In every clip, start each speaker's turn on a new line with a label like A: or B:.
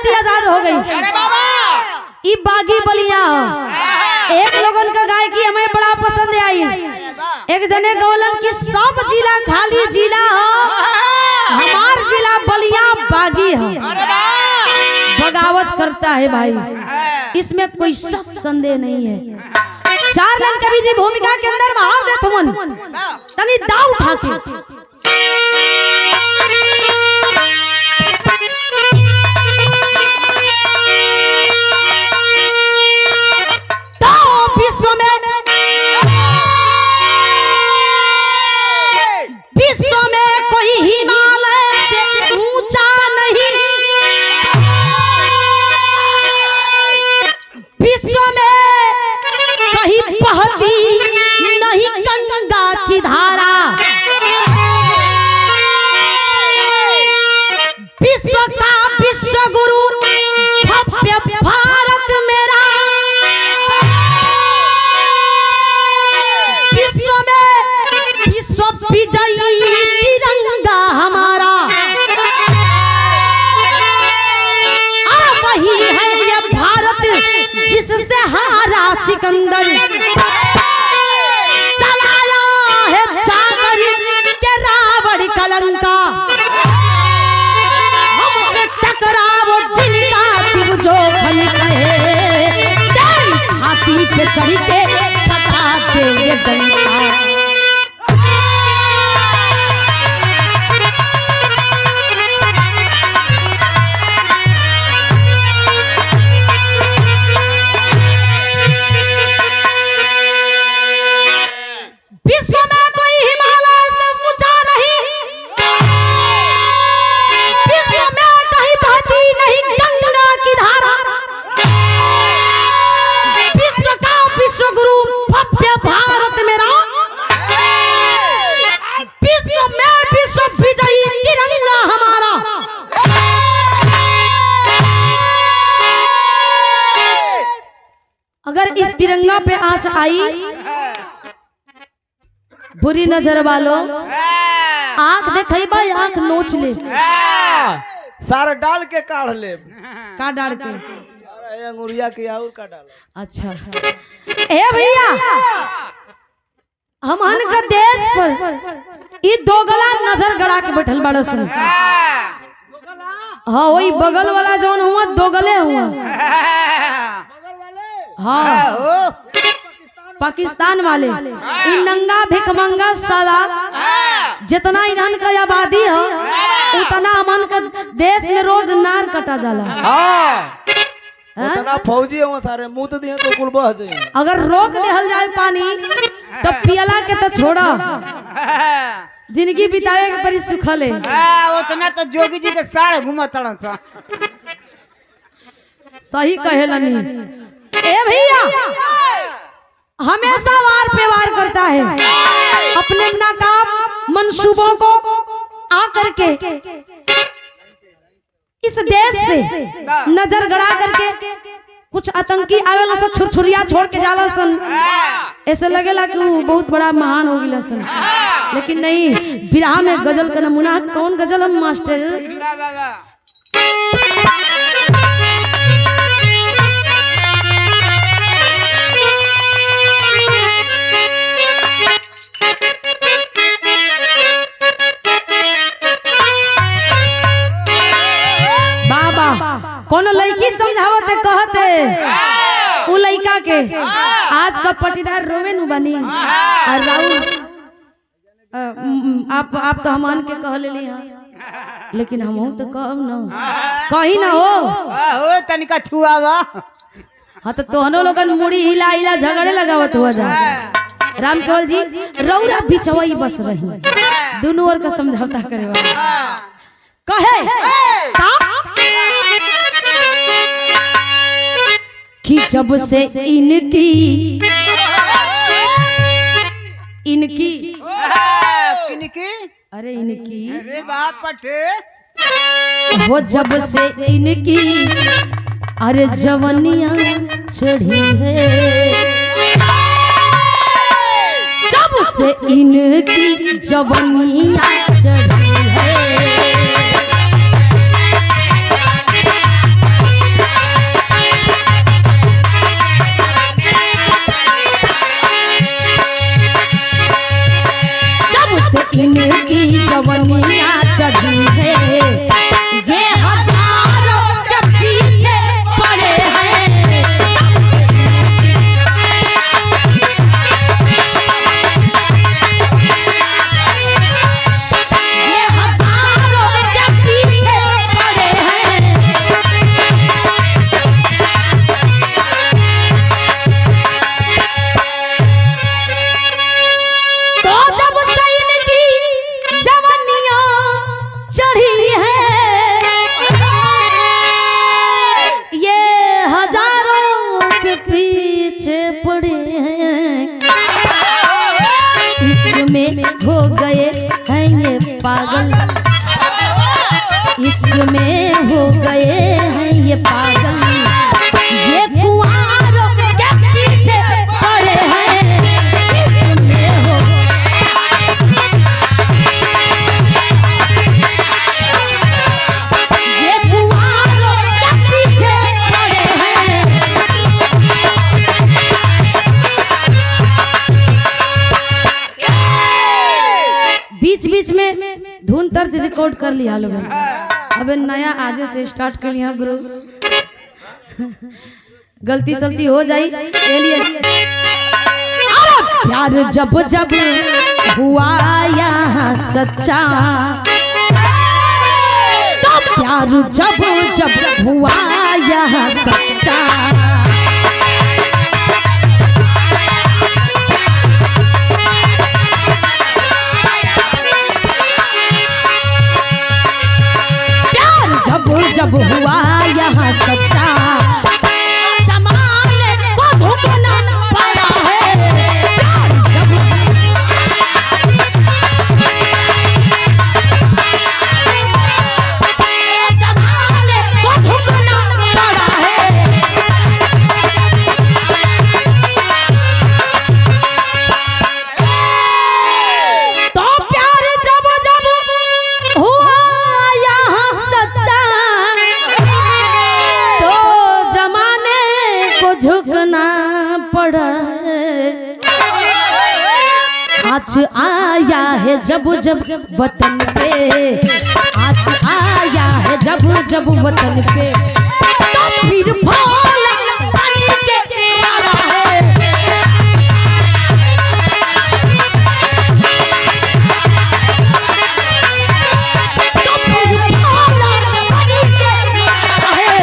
A: धरती आजाद हो गई।
B: अरे बाबा
A: ई बागी बलिया एक लोगन का गाय की हमें बड़ा पसंद आई। एक जने गौलन की सब जिला खाली जिला हो, हमार जिला बलिया बागी है, बगावत करता है भाई, इसमें कोई शक संदेह नहीं है। 4 लाइन कवि जी भूमिका के अंदर भाव दे तुमन तनी दाव उठा के विश्व में कोई हिमालय से ऊंचा नहीं, विश्व में कहीं बहती नहीं गंगा की धारा, विश्व का विश्व गुरु भव्य भारत मेरा, विश्व में विश्व विजयी तिरंगा हमारा, वही है ये भारत जिससे हारा सिकंदर, चलाया है जाकर के रावण कलंका, हमसे टकराव जिनका तिब जो खन कहे, तेरी छाती पे चढ़ के बता देंगे डंका। विश्व में कोई हिमालय से ऊंचा नहीं, विश्व में कहीं बहती नहीं गंगा की धारा, विश्व का विश्व गुरु भव्य भारत मेरा, विश्व में विश्व विजयी तिरंगा हमारा। अगर इस तिरंगा पे आंच आई, बुरी नजर वालों आंख देखे भाई, आंख नोच ले,
C: सारा डाल के काढ़ ले,
A: का डाल के
C: अंगुरिया के और का डाल।
A: अच्छा ए भैया, हमन का देश पर ई दोगला नजर गड़ा के बैठल बड़ा सन। हाँ वही बगल वाला जौन हुआ दोगले हुआ, हाँ पाकिस्तान वाले, इन नंगा भिखमंगा साला, जितना इन्हन का आबादी है उतना हमन का देश में रोज नार कटा जाला।
C: उतना फौजी हो सारे मुंह तो दिए तो कुल बह जाए।
A: अगर रोक देहल जाए पानी तो पियला के तो छोड़ा, जिंदगी बितावे के परी सुखल है।
B: उतना तो जोगी जी के साढ़े घुमत सा।
A: सही कहेलनी ए भैया, हमेशा वार पे वार करता है, अपने नाकाम मंसूबों को आकर के इस देश पे नजर गड़ा करके कुछ आतंकी आवेला सन, छुरछुरिया छोड़ के जाला सन, ऐसे लगेला कि वो बहुत बड़ा महान हो गया सन, लेकिन नहीं। बिरहा में गजल का नमूना, कौन गजल हम मास्टर? कोनो लड़की समझावते कहते उ लड़का के आज का पटीदार रोवे नु बनी, और राहुल आप तो हमान के कह ले लिया, लेकिन हम तो कहब न कहीं ना हो
B: तनिका छुआवा।
A: हाँ तो तोहनो लोगन मुड़ी हिला हिला झगड़े लगावत हुआ जा। राम केवल जी रौरा बिचवाई बस रही, दोनों ओर का समझौता करे वाला कहे कि जब से इनकी अरे इनकी
B: अरे बाप पटे
A: वो जब से इनकी अरे जवनिया चढ़ी है, जब से इनकी जवनिया चढ़ी है, पड़े हैं, इश्क में हो गए हैं ये पागल, इश्क में हो गए हैं ये पागल, ये कुंवारों के पीछे पड़े हैं, इश्क में हो ये कुंवारों के पीछे पड़े हैं। बीच बीच में धुन तर्ज रिकॉर्ड कर लिया लोगों ने, अब नया आज से स्टार्ट कर लिया गुरु, गलती सलती हो जाई के लिए। प्यार जब जब हुआ यहाँ सच्चा, तो प्यार जब जब हुआ यहाँ सच्चा, जब हुआ यहाँ सच्चा, जमाने को झुकना पड़ा है, जब जमाने को झुकना पड़ा है। तो प्यार जब जब हुआ यहाँ सच्चा, झुकना पड़ा है। आज आया है जब जब वतन पे, आज आया है जब जब वतन पे, तो फिर फूल बन के आया है। तो फिर फूल बन के आया है।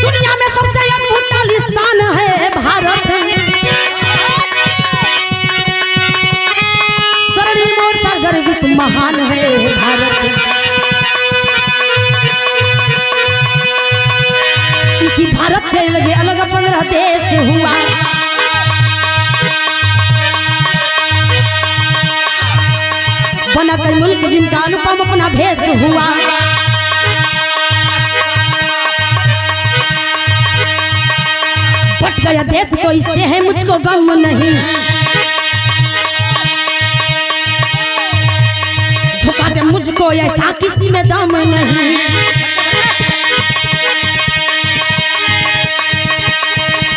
A: दुनिया में सबसे अद्भुत लिसान है भारत, स्वर्णिम और सागरवित महान है भारत, इसी भारत से लगे अलग 15 देश हुआ, बना कर मुल्क जिनका अनुपम अपना भेष हुआ। बट गया देश तो इससे है मुझको गम नहीं, झुका दे मुझको ऐसा किसी में दम नहीं।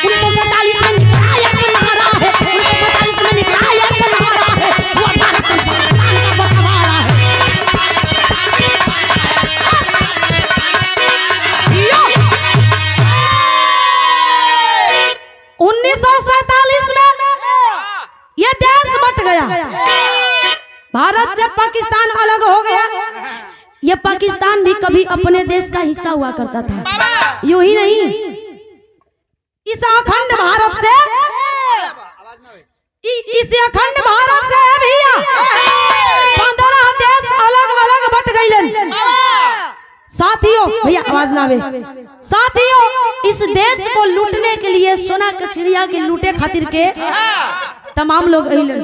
A: 1947 में निकला एक नारा है, 1947 में निकला एक नारा है, वो भारत का बंटवारा है। 1947 में ये देश बट गया, भारत से पाकिस्तान अलग हो गया। ये पाकिस्तान भी कभी अपने देश का हिस्सा हुआ करता था, यूं ही नहीं, इस अखंड भारत से, इस अखंड भारत से भैया 15 देश अलग अलग बट गए। साथियों, भैया आवाज ना आवे, साथियों इस देश को लूटने के लिए, सोना के चिड़िया के लूटे खातिर के तमाम लोग अइलन,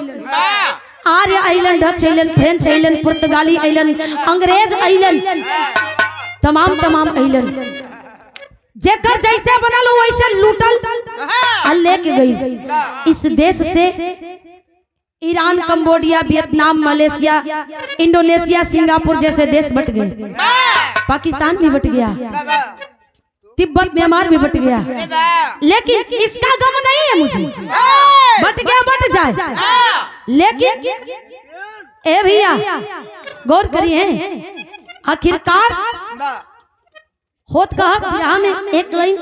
A: आर्य अइलन, डच अइलन, फ्रेंच अइलन, पुर्तगाली अइलन, अंग्रेज अइलन, तमाम अइलन, जेकर जैसे बनल वैसे लूटल आ लेके गई। इस देश से Iran, Cambodia, Vietnam, Malaysia, Indonesia, Singapore जैसे देश बट गए। पाकिस्तान भी बट गया, तिब्बत, म्यांमार भी बट गया, लेकिन इसका गम नहीं है मुझे, बट गया बट जाए, लेकिन ए भैया गौर करिए, आखिरकार होत कहा बिरहा में एक लाइन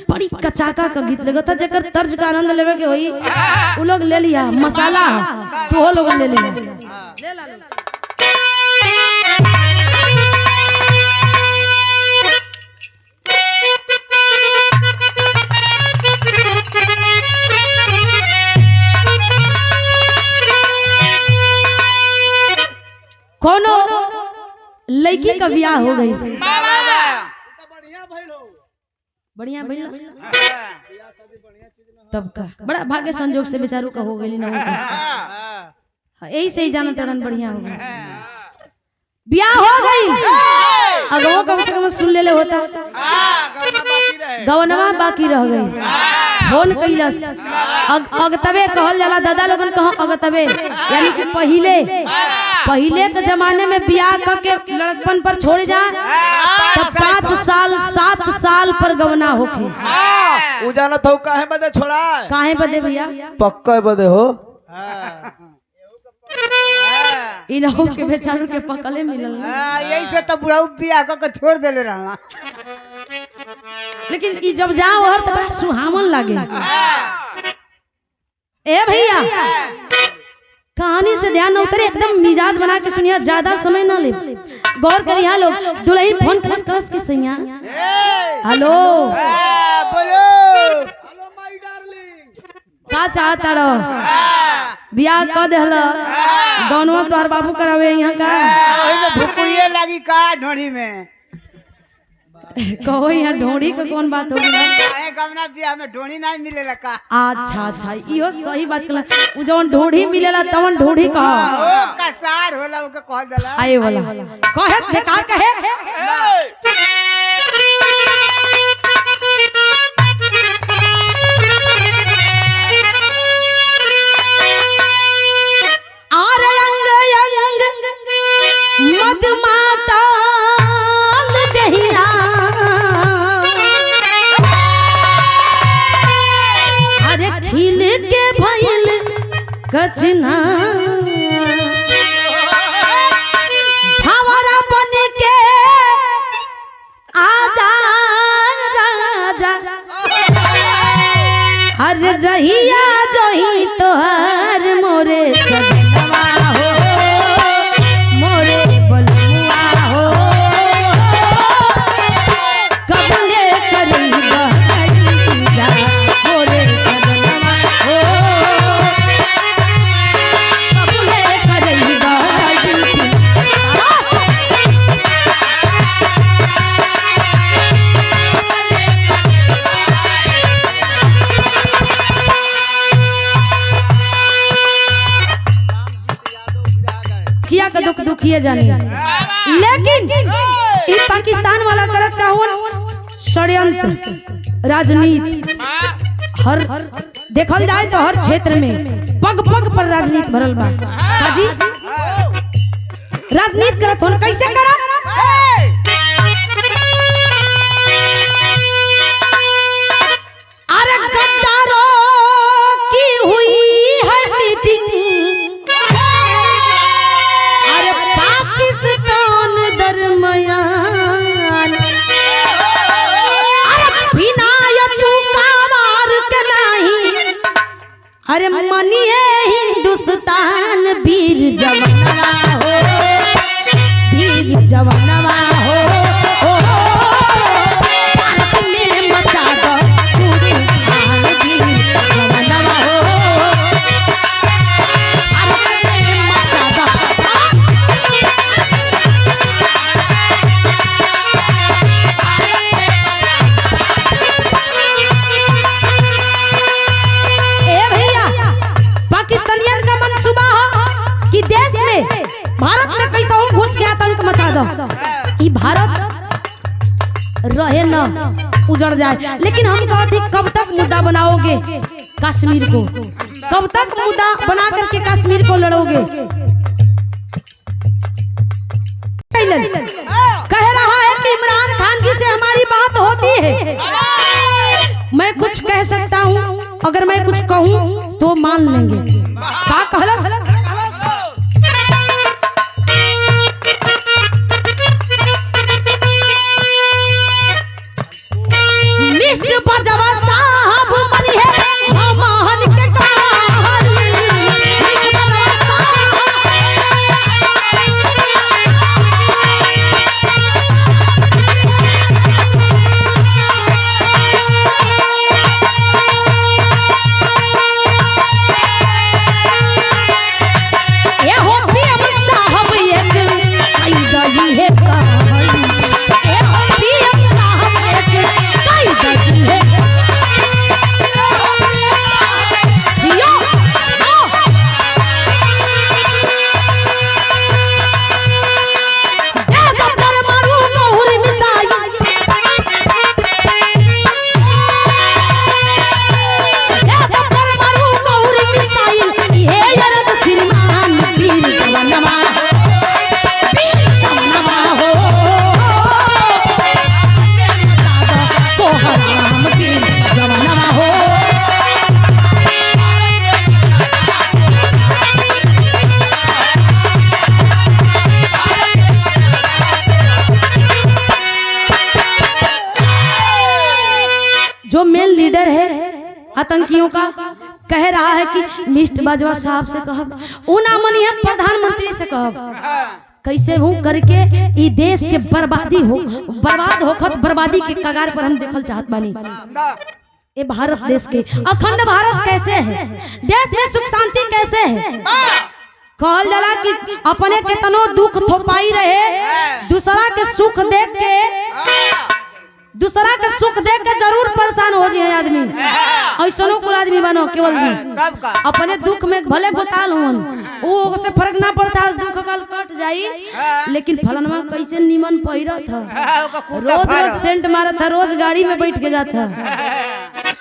A: बड़ी कचाका का गीत लगा था, जेकर तर्ज का आनंद लेवे के होई उ लोग ले लिया, मसाला तो वो लोग ले लिया। का ब्याह हो गई।
C: बढ़िया भइल हो।
A: बढ़िया भइल तब का बड़ा भाग्य संजोग से बेचारू का हो गई ना हो गई। यही से ही जाना तड़न बढ़िया हो गई, ब्याह हो गई। अगवो कम से कम सुन ले होता, गवनवा बाकी रह गई। फोन कैलस अगतबे कहल जाला, दादा लोगन कह अगतबे, यानी कि पहिले के जमाने में ब्याह करके लड़कपन पर छोड़ जा तब 7 साल पर गवना होके।
C: उ जानत हो काहे बदे छोड़ा?
A: काहे बदे भैया?
C: पक्का बदे हो।
A: इनहु के बेचारू के पकले मिलल ना।
B: यही से तो बुढ़ाऊ बियाह के छोड़ देले रहना।
A: लेकिन ई जब जाओ हर तो बड़ा सुहावन लागे। ए भैया कहानी से ध्यान न उतरे, एकदम मिजाज बना के सुनिया, ज्यादा समय ना ले। गौर करिया लोग। दुल्हन फोन करस के सैया, हेलो
B: बोलो
C: माय डार्लिंग,
A: का चाहता रहो? ब्याह कर देहल, गौनवा तोहर बाबू करावे यहाँ का।
B: ओही में भुकुड़िए लगी का ढोड़ी में।
A: कहो यहाँ ढोड़ी का कौन बात होगी ना?
B: काहे गवना बियाह में ढोड़ी नहीं मिलेला का?
A: अच्छा इहो सही बात कला। उ जवन ढोड़ी मिलेला तवन ढोड़ी कहा
B: ओ कसार होला ओके कह देला।
A: आए वाला कहे थे का कहे। आरे अंग अंग मद माता दहिया, अरे खिल के भइल कचना, भंवरा बन के आजा राजा, हर रहिया जोही तोहर मोरे सजनवा हो, मोरे बलुआ हो, कबले करी जा मोरे सजनवा हो, कबले करी जा। किया का दुख दुखिए जाने, लेकिन ई पाकिस्तान वाला करत का हुन षड्यंत्र राजनीति। हर देखल जाए तो हर क्षेत्र में पग पग पर राजनीति भरल बा। हाजी राजनीति करत हुन, कैसे करा? अरे गद्दारों की हुई है मीटिंग, पाकिस्तान दरमियान, अरे बिना चूका मार के नहीं, अरे मनिए हिंदुस्तान वीर जवानवा हो, वीर जवानवा हो, भारत में मचा दो तूफान, वीर जवानवा हो, भारत में मचा दो। पाकिस्तानियन का मंसूबा हो कि देश में भारत में कैसा हो घुस के आतंक मचा दो। ई भारत रहे न उजड़ जाए। लेकिन हम कहते कब तक मुद्दा बनाओगे कश्मीर को, कब तक मुद्दा बना करके कश्मीर को लड़ोगे? कह रहा है कि इमरान खान जी से हमारी बात होती है, मैं कुछ कह सकता हूँ, अगर मैं कुछ कहूँ तो मान लेंगे। का कहलस? मिस्टर बजवा साहब मनी है हमाहन के कहानी, मिस्टर बजवा साहब जो मेन लीडर है आतंकियों का कह रहा है कि मिस्टर बाजवा साहब से कहब उ ना मनी है प्रधानमंत्री से कहब कैसे हूँ करके ई देश के बर्बाद होखत बर्बादी के कगार पर हम देखल चाहत बानी। ये भारत देश के अखंड भारत कैसे है, देश में सुख शांति कैसे है। कहल जाला कि अपने के तनो दुख थोपाई रहे, दूसरा के सुख देख के जरूर परेशान हो जाए आदमी। ऐसनो कुल आदमी बनो केवल जी अपने दुख में भले गोताल होन वो से फर्क ना पड़ता, दुख काल कट जाई, लेकिन फलनवा कैसे नीमन पहिरत था, रोज सेंट मारत था, रोज गाड़ी में बैठ के जाता,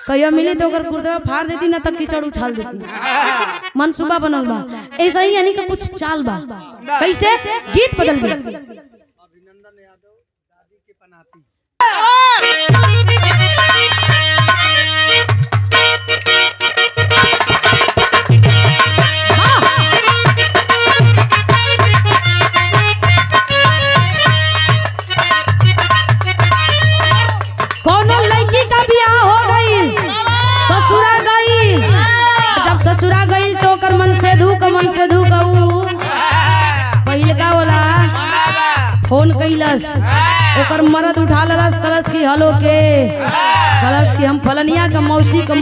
A: कहियो मिली तो ओकर कुर्ता फाड़ देती ना तक कीचड़ उछाल देती। मनसूबा बनल बा ऐसा ही, यानी कि कुछ चाल बा। कैसे गीत बदल गया।
C: अभिनंदन यादव दादी के पनाती।
A: कोनो लड़की का ब्याह हो गई, ससुरा गई, जब ससुरा गई तो ओकर मन से धू पहले का बोला फोन कैलस, ओकर मरद उठा ललस, कलस की हलो के कलस की हम फलनिया का मौसी के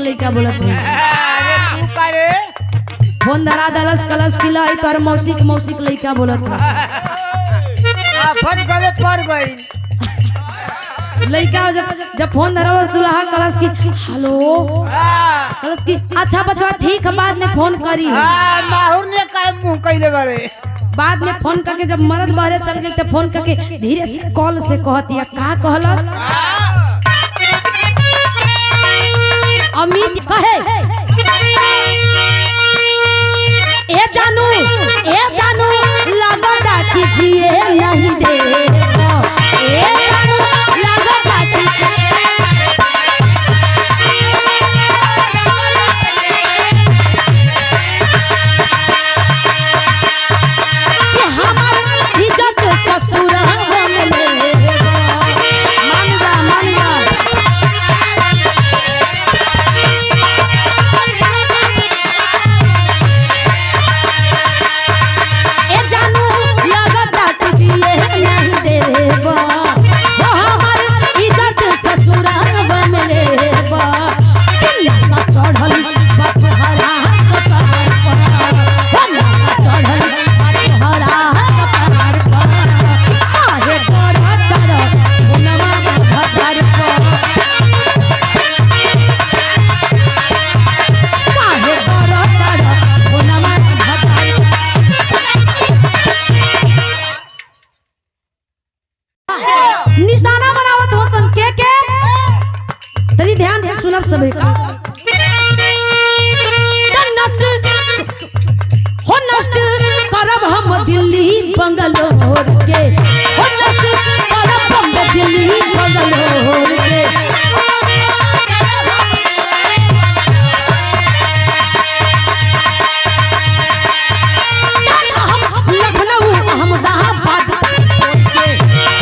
A: लड़का बोलत है। फोन धरा दलस कलस की लाई तोर मौसी के लड़का बोलत है। लड़का जब फोन धरा दुल्हा कलस की हेलो, कलस की अच्छा बचवा ठीक है बाद में फोन करी।
B: माहौर ने काय मुंह कइले बारे।
A: बाद में फोन करके जब मर्द बाहर चल गई तो फोन करके धीरे से कॉल से कहती है का कहलस, अमित कहे ए जानू लगता कि जिए नहीं दे, ए जानू लगता कि हमार इज्जत ससुर में लेगा। मान जा ए जानू लगता कि जिए नहीं देगा, वो हमार इज्जत ससुर में लेगा। किन्ना सा चढ़ल बतहरा कपार पर, किन्ना सा चढ़ल बतहरा कपार पर, काहे डरत गुनवा भदर पर, काहे डरत गुनवा भदर। निशाना बनावत हो सन के तनी ध्यान से सुनब सबे नष्ट करब हम दिल्ली बंगलोर के, हो नष्ट करब हम दिल्ली बंगलोर के। हम लखनऊ अहमदाबाद के,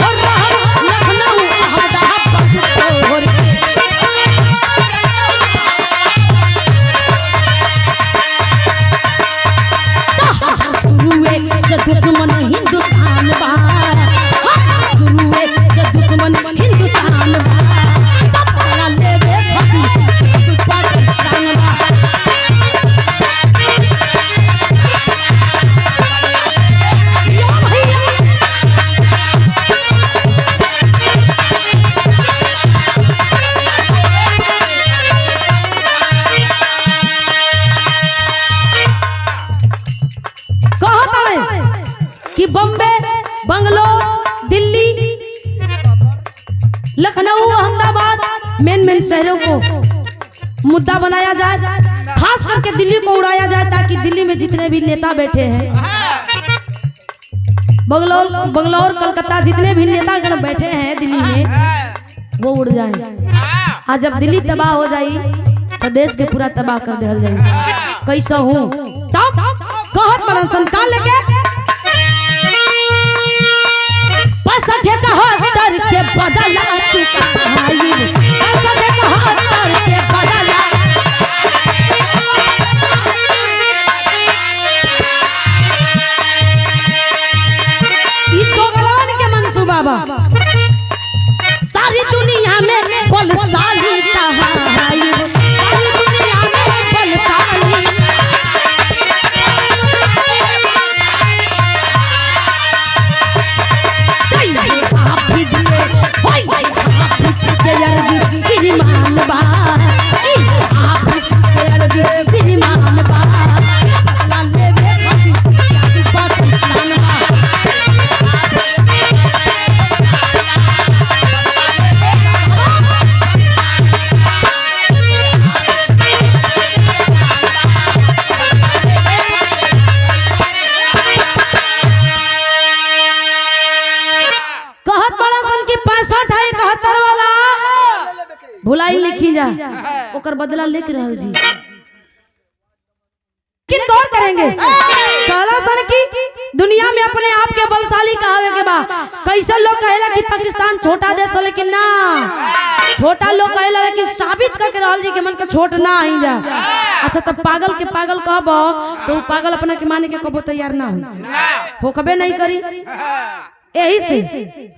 A: और रहब लखनऊ अहमदाबाद के। शुरुए से दुश्मन हिंदुस्तान बा, शुरुए से दुश्मन हिंदुस्तान बा, तब पड़ा लेवे फंसी पाकिस्तान बा। जियो भैया कहत हवे कि बम्बे बंगलोर दिल्ली लखनऊ अहमदाबाद मेन शहरों को मुद्दा बनाया जाए, खास करके दिल्ली को उड़ाया जाए ताकि दिल्ली में जितने भी नेता बैठे हैं, बंगलोर कलकत्ता जितने भी नेतागण बैठे हैं दिल्ली में वो उड़ जाए। आज जब दिल्ली तबाह हो जाई तो देश के पूरा तबाह कर दिया जाए। कैसा हूँ तब कहत बड़न संतान लेके पैसा के बदला चुका भुलाई लिखी जा ओकर बदला लेके रहल जी। लेकिन गौर करेंगे कहला सन की दुनिया में अपने आप के बलशाली कहावे के बा। कैसे लोग कहेला कि पाकिस्तान छोटा देश है, लेकिन ना छोटा लोग कहेला लेकिन साबित करके रहल जी कि मन के छोट ना आई जा। अच्छा तब पागल के पागल कहबो तो पागल अपना के माने के कबो तैयार ना हो कबे नहीं करी। यही से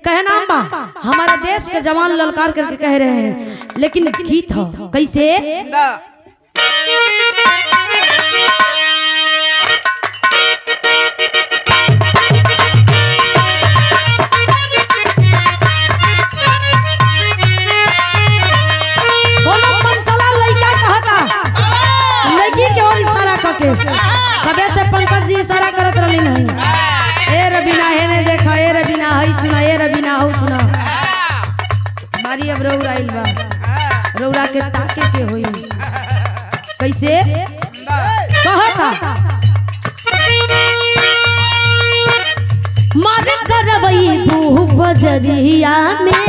A: कहे नाम बा हमारे देश के जवान ललकार करके कह रहे हैं, लेकिन गीत हो कैसे कबे से पंकज जी इशारा करत रही नहीं। ए रबीना है ने देखा, ए रबीना हई सुना, ए रबीना हो सुना। मारी अब रौरा आइल बा, रौरा के ताके के होई कैसे कहता मारे करवई बू बजरिया में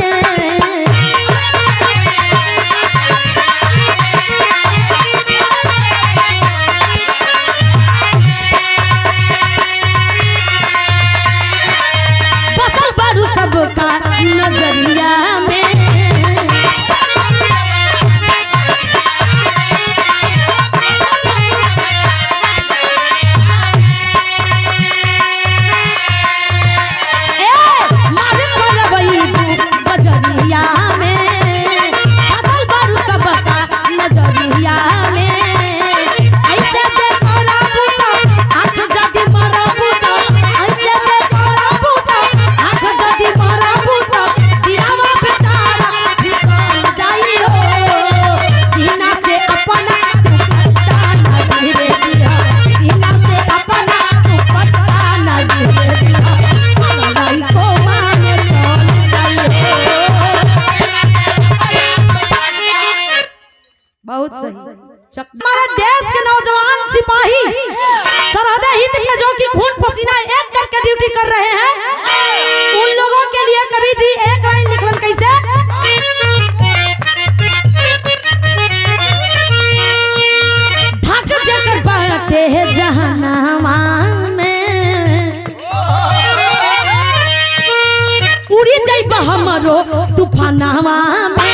A: सबका नजरिया में मारे करवई बजरिया में फसल बारू सबका नजरिया में ऐसे जे तोरा बूटा आंख जदी मरा बूटा ऐसे जे तोरा बूटा आंख जदी मरा बूटा दिलावा बेचारा फिसल जाई हो सीना से अपना दुपट्टा न गिरे दिया, सीना से अपना दुपट्टा न गिरे दिया, मलाई को माने चल जाई हो। बहुत सही। हमारे देश के नौजवान सिपाही सरहद हिंद में जो कि खून पसीना एक करके ड्यूटी कर रहे हैं, उन लोगों के लिए कवि जी एक लाइन लिखलन कैसे भाग जाकर बाटे जहन्नमा में उड़ी जाइबा हमरो तूफानवा में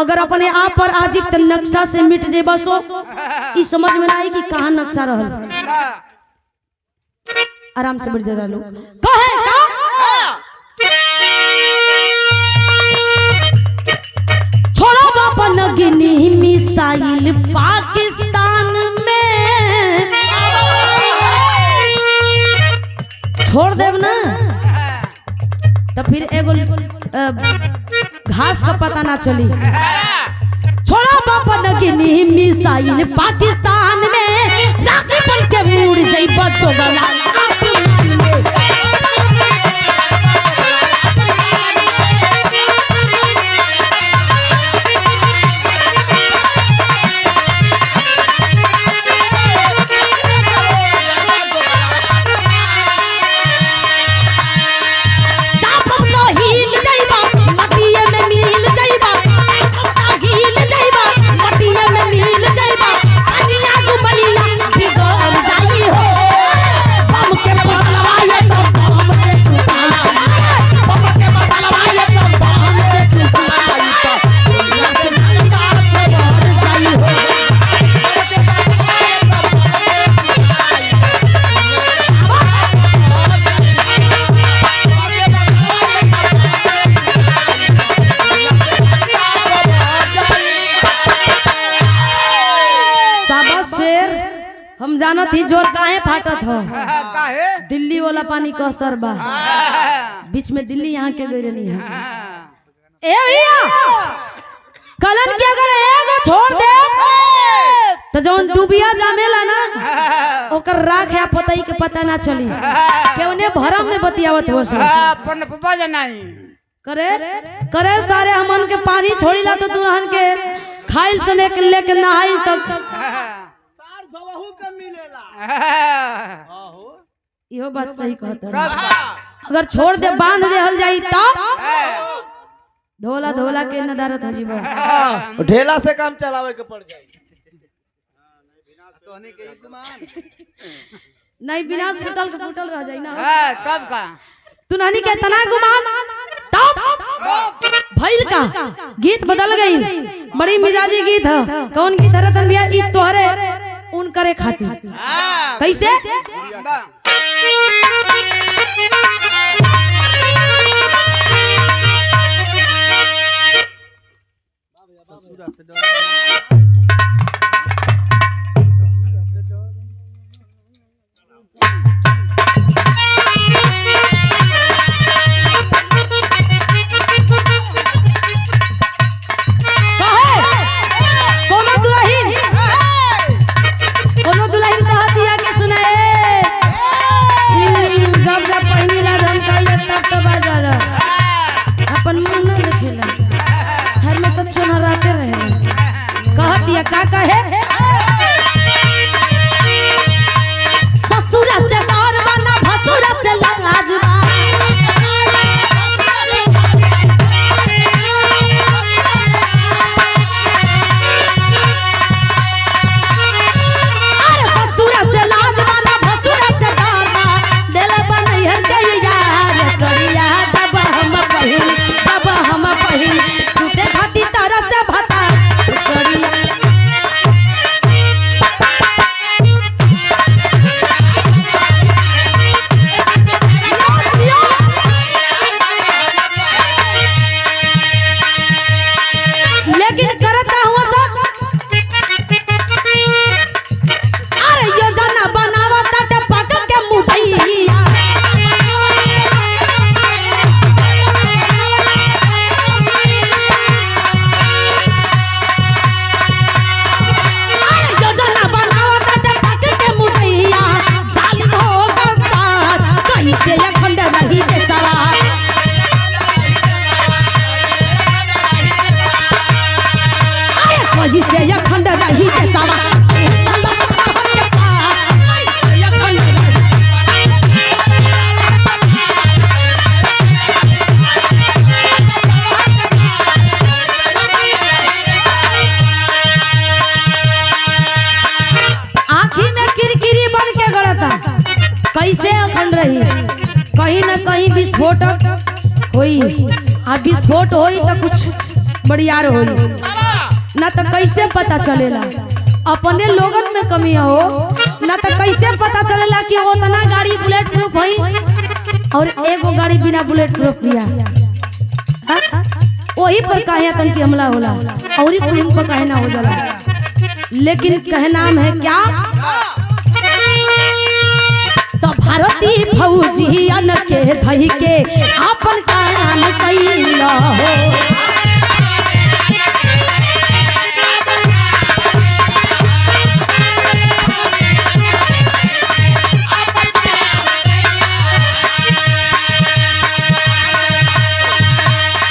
A: अगर अपने आप पर आजीब त नक्शा से मिट जेबा सो ई समझ में ना आई कि कहां नक्शा रहल। आराम से बैठ जरा लो कहे का छोड़ा बापा नगनी मिसाइल पाकिस्तान में छोड़ देव ना तो फिर एगो घास का पता ना चली। छोड़ा बापा नगनी मिसाइल पाकिस्तान में राखी बन के मुड़ जाइबा तो गला आसमान में। हिल जाइबा मटिया में मिल जाइबा पानिया हम जानत ही जोर काहे फाटत हो।
B: काहे
A: दिल्ली वाला पानी का असर बा। बीच में दिल्ली यहाँ के गई रहनी है। ए भैया कलन के अगर एगो छोड़ दे तो जौन डूबिया जामेला ना ओकर राख या पतई के पता ना चली केवने भरम में बतियावत हो सो
B: अपन पप्पा जनाई
A: करे करे सारे हमन के पानी छोड़ी ला तो दुल्हन के खाइल सने के लेके नहाइल तक
C: सार धोबहू के मिलेला आहो
A: इहो बात सही कहत अगर छोड़ दे बांध देहल जाई तब धोला धोला के नदारत हो जीवा
C: ढेला से काम चलावे के पड़ जाए तोहनी के ईमान
A: नहीं विनाश फुटल के फुटल रह जाई ना
B: कब का
A: तू नानी के तना गुमान तब भइल का गीत बदल गई बड़ी मिजाजी गीत है कौन गीत है रतन भैया ई तोहरे उन करे खातिर कैसे
C: ससुरा से डर
A: का कहे ससुरा से डर बना भसुरा से लाजवा अरे ससुरा से लाज बना भसुरा से डरना दिल बनैहर के यार सरिया जब हम पहिल सुते खाती तरह से भता सरिया कैसे अखंड रही कहीं न कहीं विस्फोटक होई आ विस्फोट होई तो कुछ बड़ियार होई ना तो कैसे पता चलेला अपने लोगन में कमी हो ना तो कैसे पता चलेला कि उतना गाड़ी बुलेट प्रूफ होई और एगो गाड़ी बिना बुलेट प्रूफ बिया वही पर काहे तन की हमला होला और पुलिस पर काहे ना हो जाला लेकिन कहनाम है क्या तो भारतीय फौजियन के धई के अपन काम कैला हो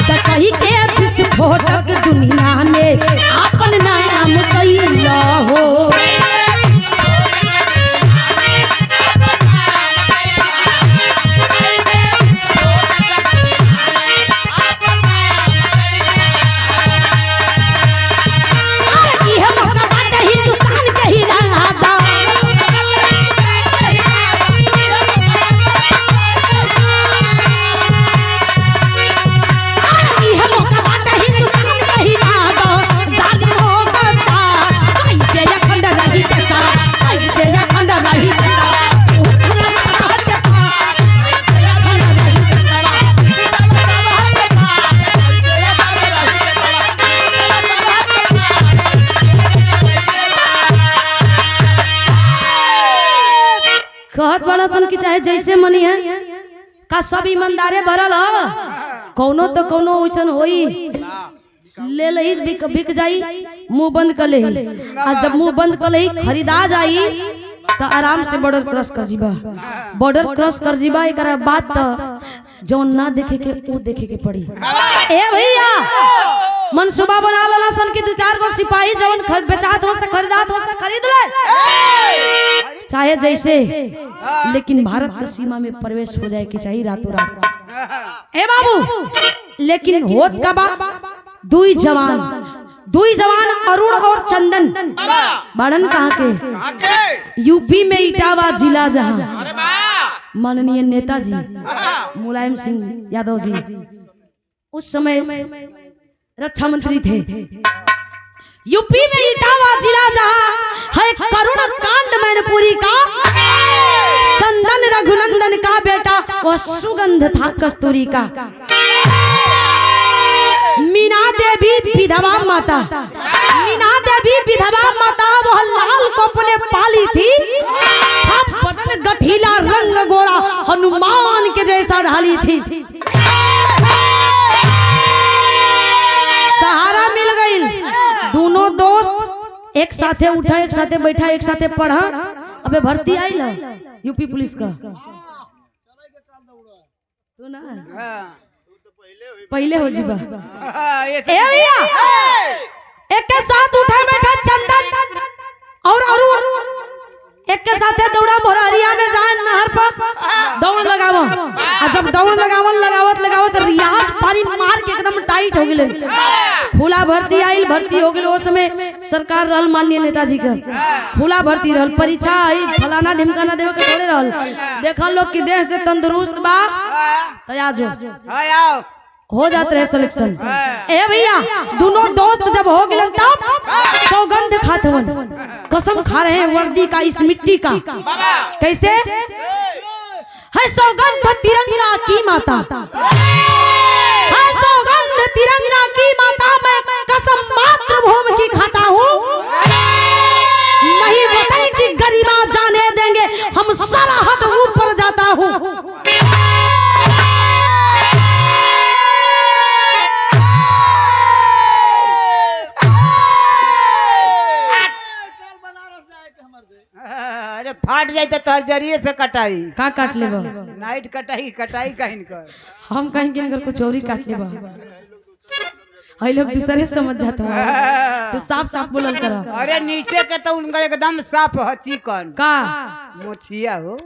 A: तो कही के विस्फोटक दुनिया में अपन नाम कैला हो कहत बड़ा सन कि चाहे जैसे मनी है का सब ईमानदारे भरल ह कौनो तो कौनो वैसन होई ले लही बिक जाई मुंह बंद कर ले और जब मुंह बंद कर ले खरीदा जाई तो आराम से बॉर्डर क्रॉस कर जीबा बॉर्डर क्रॉस कर जीबा एकरा बात तो जौन ना देखे के वो देखे के पड़ी ए भैया मनसूबा बना लला सन की 2-4 गो सिपाही जवन बेचात हो से खरीदात हो से खरीद ले चाहे जैसे लेकिन भारत की सीमा में प्रवेश हो जाए कि चाहिए रातों रात ए बाबू लेकिन होत का बा दुई जवान अरुण और चंदन बाड़न कहाँ के यूपी में इटावा जिला जहाँ माननीय नेताजी मुलायम सिंह यादव जी उस समय रक्षा मंत्री थे। यूपी में इटावा जिला जहाँ है करुण कांड मैनपुरी का चंदन रघुनंदन का बेटा वह सुगंध था कस्तूरी का। मीना देवी विधवा माता वह लाल को अपने पाली थी बदन गठीला रंग गोरा हनुमान के जैसा ढाली थी। सहारा मिल गई दोनों दोस्त एक साथे उठा एक साथे बैठा एक साथे पढ़ा अबे भर्ती आई ला यूपी पुलिस का तू ना पहले हो जीबा ए भैया एक के साथ उठा बैठा चंदन और अरुण एक के साथे दौड़ा भोरहरिया में जाए नहर पर दौड़ लगावो और जब दौड़ लगावत रियाज पानी मार के एकदम टाइट हो गेल खुला भर्ती आई भर्ती हो गेल उस समय सरकार रहल माननीय नेताजी का खुला भर्ती रहल परीक्षा आई फलाना ढिमकाना देवे के थोड़े रहल देखल लोग की देह से तंदुरुस्त बा तो आ जाओ हो जाते रहे सिलेक्शन। ए भैया दोनों दोस्त जब हो गए तब सौगंध खातवन कसम खा रहे हैं वर्दी का इस मिट्टी का कैसे है सौगंध तिरंगा की माता है सौगंध तिरंगा की माता मैं कसम मातृभूमि की खाता हूँ नहीं वतन की गरिमा जाने देंगे हम सरहद ऊपर जाता हूँ।
B: अरे फाट जाए तो तोहर जरिए से कटाई
A: का काट लेबा
B: नाइट कटाई कहीं कर
A: हम कहीं के इनकर कुछ और ही काट लेबा हई लोग दूसरे समझ जाता है तो साफ साफ बोलल करा।
B: अरे नीचे के तो उनका एकदम साफ है चिकन
A: का
B: मोछिया हो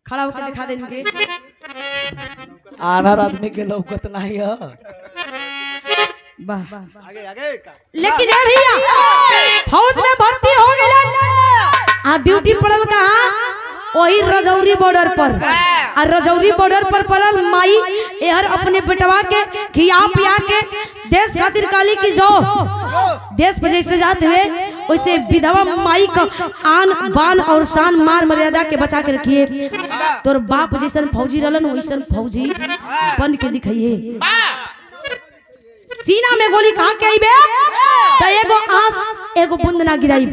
A: खड़ा होकर दिखा दे इनके
C: आनार आदमी के लौकत नहीं है
A: वाह
C: आगे
A: लेकिन ए भैया फौज में भर्ती हो गए आ ड्यूटी पड़ल कहाँ वही रजौरी बॉर्डर पर और रजौरी बॉर्डर पर पड़ल माई एहर अपने बेटवा के खिया पिया के देश खातिर काली की जो देश पे जैसे जाते हुए वैसे विधवा माई का आन बान और शान मान मर्यादा के बचा के रखिए। तोर बाप जैसन फौजी रहलन वैसन फौजी बन के दिखाइए। सीना में गोली कहा के आईबे तो एगो आंस एगो बूंद ना गिराई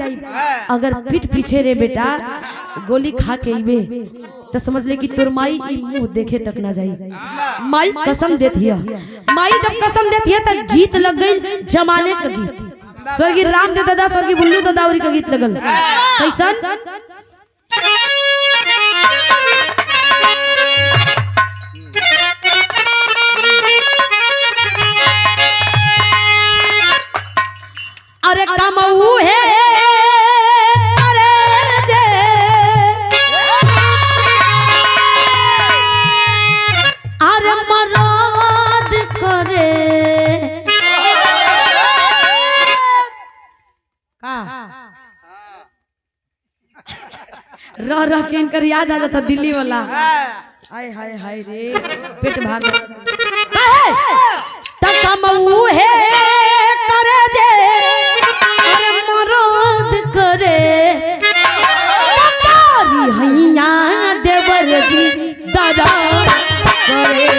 A: अगर पीठ पीछे रे बेटा गोली खा के आईबे तो समझ ले कि तोर माई ई मुंह देखे तक ना जाई। माई कसम देती है माई जब कसम देती है तो गीत लग गई जमाने का गीत स्वर्गीय राम दे दादा स्वर्गीय बुल्लू दादावरी का गीत लगल कैसन अरे कमऊ है अरे जे अरे मराद करे का रह के इनकर याद आ जाता दिल्ली वाला हाय हाय हाय रे पेट भार कमऊ है करे जे करे हैया देवर जी दादा करे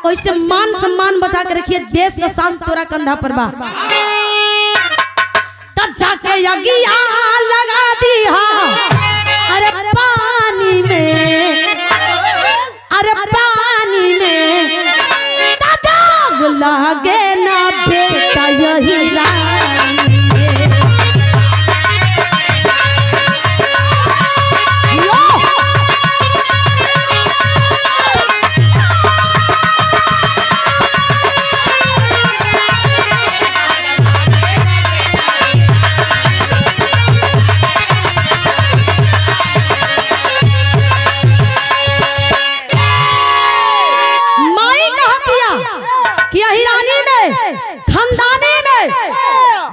A: वैसे मान सम्मान बचा के रखिए, देश का शान तोरा कंधा पर बा। तब जाके यगिया लगा दिया अरे पानी में, अरे पानी में दाग लगे ना बेटा यही रानी में।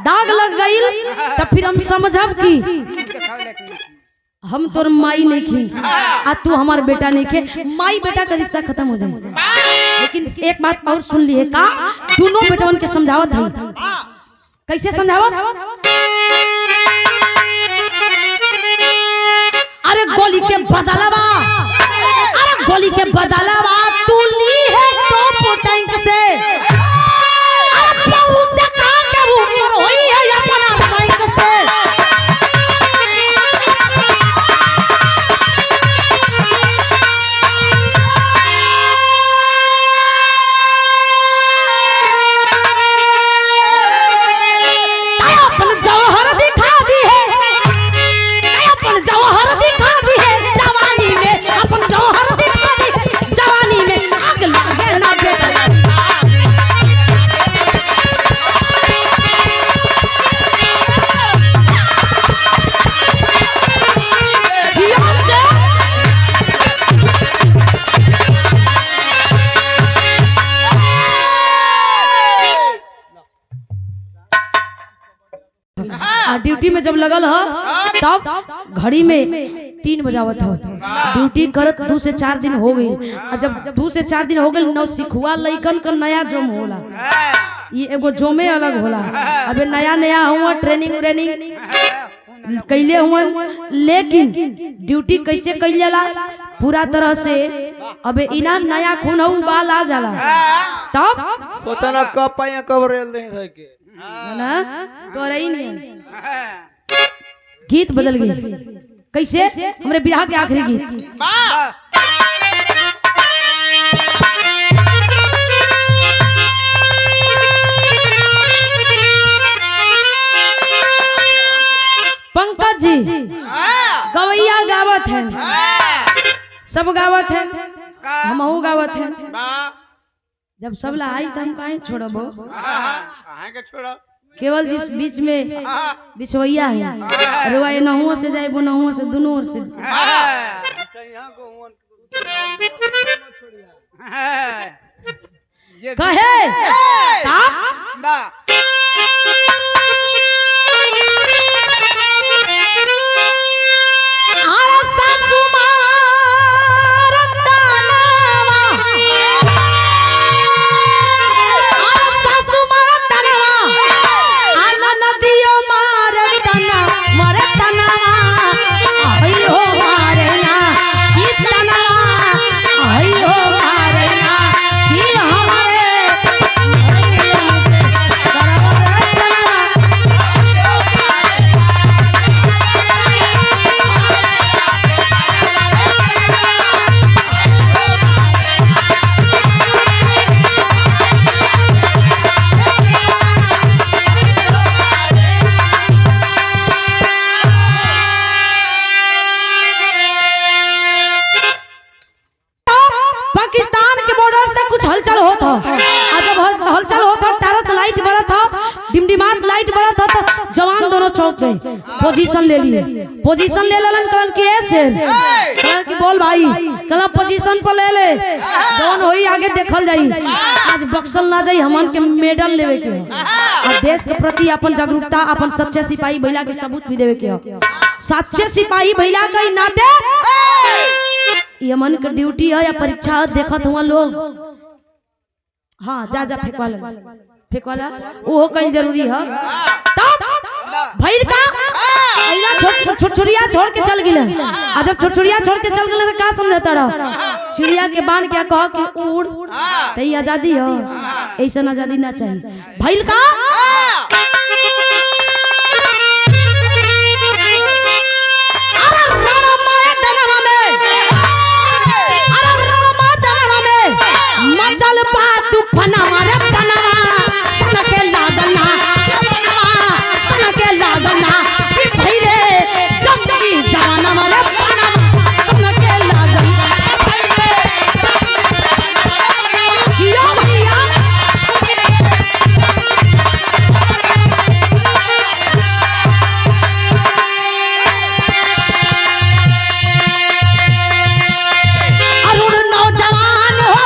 A: दाग लग गई तब फिर हम समझब कि हम तोर माई नहीं खी आ तू हमार बेटा नहीं खे, माई बेटा का रिश्ता खत्म हो जाए। लेकिन एक बात और सुन ली है का, दोनों बेटवन के समझावत है। कैसे समझावत? अरे गोली के बदलावा, अरे गोली के बदलावा तू ली है तो टैंक से, ड्यूटी में जब लगल हो तब घड़ी में 3 बजावत हो। ड्यूटी करत 2 से 4 दिन हो गई, और जब 2 से 4 दिन हो गई नौ सिखुआ लइकन का नया जोम होला, ये एगो जोमे अलग होला। अबे नया नया हुआ ट्रेनिंग कैले हुआ, लेकिन ड्यूटी कैसे कैल जाला पूरा तरह से। अबे इना नया खून हो बाल आ जाला तब
C: सोचा ना कब पाया कब रेल दे के
A: ना तो रही नहीं। गीत बदल गई कैसे? हमरे बिरहा के आखिरी गीत पंकज जी गवैया गावत है, सब गावत है, हमहू गावत है। जब सब ला आई तो हम काहे छोड़बो, केवल जिस बीच में बिछवैया है रुआ नहुओं से जाए वो नहुओं से दोनों ओर से कहे हलचल होता, जब हलचल होता टारच लाइट बड़ा था, डिमडिमाट लाइट बड़ा था, तो जवान दोनों चौक गए, पोजीशन ले लिए। पोजीशन ले लेलन कलन की ऐसे कलन की बोल भाई कलन पोजीशन पर ले ले, जवान होई आगे देखल जाई। आज बक्सल ना जाई, हमन के मेडल लेवे के और देश के प्रति अपन जागरूकता, अपन सच्चे सिपाही भइला के सबूत भी देवे के। सच्चे सिपाही भइला के नाते ये मन के ड्यूटी है या परीक्षा देखत हुआ लोग। हाँ जा जा फेंकवाला वो कहीं जरूरी है। तब भइल का अइला छुरछुरिया छोड़ के चल गेले। आ जब छुरछुरिया छोड़ के चल गेले तो का समझता रह चिड़िया के बांध के कह के उड़ तई आजादी हो। ऐसा आजादी ना चाहिए। भइल का मचल पा तू फनावा रे फनावा सन के लागना सन के लागना कि भइले जमकी जवाना रे फनावा सन के लागना जिया भैया अरुण नौजवान हो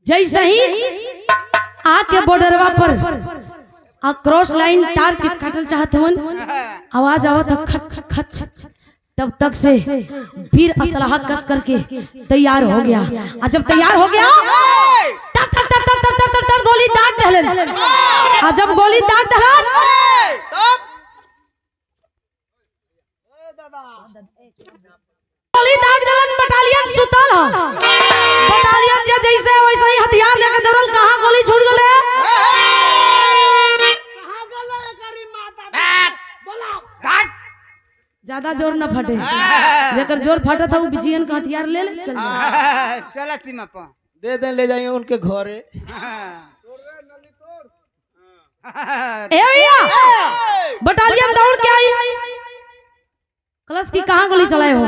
A: जैसे ही आके बॉर्डरवा पर क्रॉस लाइन तार के काटल चाहत हवन आवाज आवत खच खच तब तक से वीर असलहा कस करके तैयार हो गया। और जब तैयार हो गया तर तर तर तर तर तर तर गोली दाग दहलन। और जब गोली दाग दहलन गोली दाग दहलन बटालियन सुतल ह। बटालियन जैसे वैसे ही हथियार लेकर दौड़ल। कहां गोली छूट गले ज्यादा जोर न फटे जेकर जोर फटा था वो बिजियन का हथियार ले ले चल
B: चला सीमा पर
C: दे दे ले जाएंगे उनके घरे।
A: ए भैया बटालियन दौड़ के आई। कलश की कहां गोली चलाए हो?